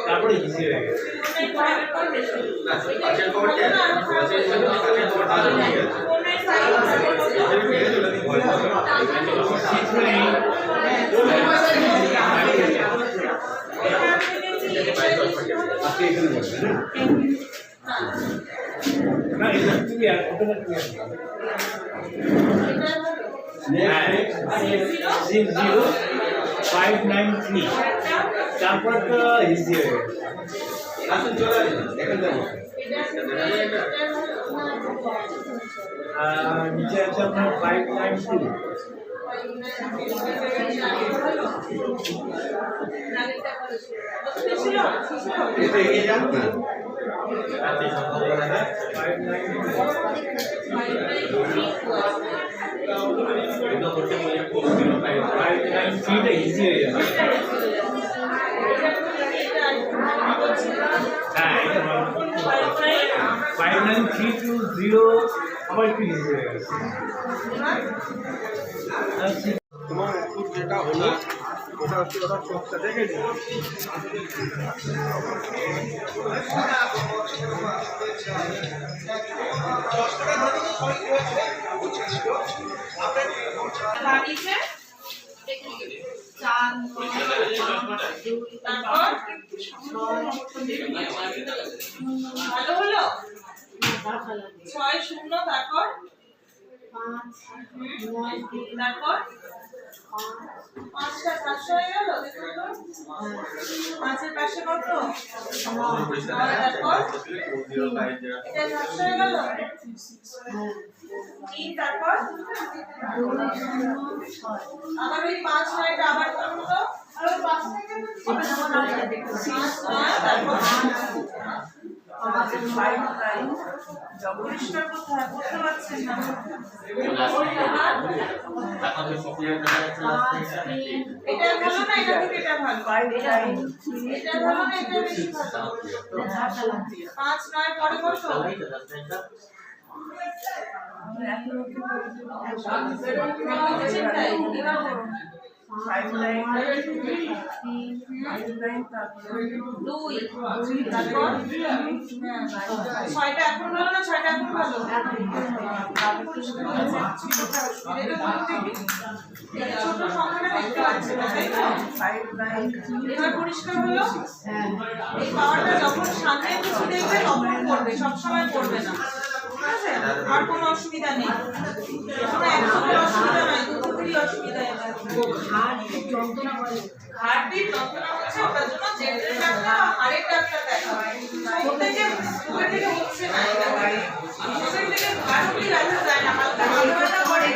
তারপরে ইজি হয়ে গেছে না এটা তুমি আর অটোমেটিক 60593 তারপর তো ইজি হয়ে গেছে আসুন চলে আসুন দেখেন তো নিচে আছে আপনার 592 এটা এগিয়ে যান না আচ্ছা সম্ভাবনা আছে 593 ইজি হয়ে যাবে হ্যাঁ এটা 59320 আবার একটু ইজি হয়ে গেছে তোমার এখন যেটা হলো ওটা হচ্ছে ওটা চোখটা দেখে নি ভালো হলো 6-0 তারপর 5 তারপর 5টা 700 হয়ে গেল দেখুন তো 5 এর পাশে কত তারপর এটা 700 হয়ে গেল 3 তারপর আবার ওই 5 নয়টা আবার করুন তো আর ওই 5 থেকে দেখুন 5 নয় তারপর আমাদের 5 টাইম পরিষ্কার কোথায় করতে পারছেন না এটা ভালো না এটা থেকে এটা ভালো এটা ভালো না এটা বেশি ভালো 5 9 পরে কত ছয়টা এখন ভালো না ছয়টা এখন ভালো ছোট সংখ্যাটা দেখতে পাচ্ছি না তাই তো এবার পরিষ্কার হলো এই পাওয়ারটা যখন সামনে কিছু দেখবে তখন করবে সবসময় করবে না ঠিক আছে আর কোনো অসুবিধা নেই কোনো একদমই অসুবিধা নাই দুটোরই অসুবিধা হার্টবিট যন্ত্রণা হচ্ছে ওটার জন্য জেনারেল ডাক্তার বা হাড়ের ডাক্তার দেখা হয় ওটা যে বুকের থেকে উঠছে না এটা বুকের থেকে হাড় অব্দি ব্যথা যায় না হালকা ব্যথা করে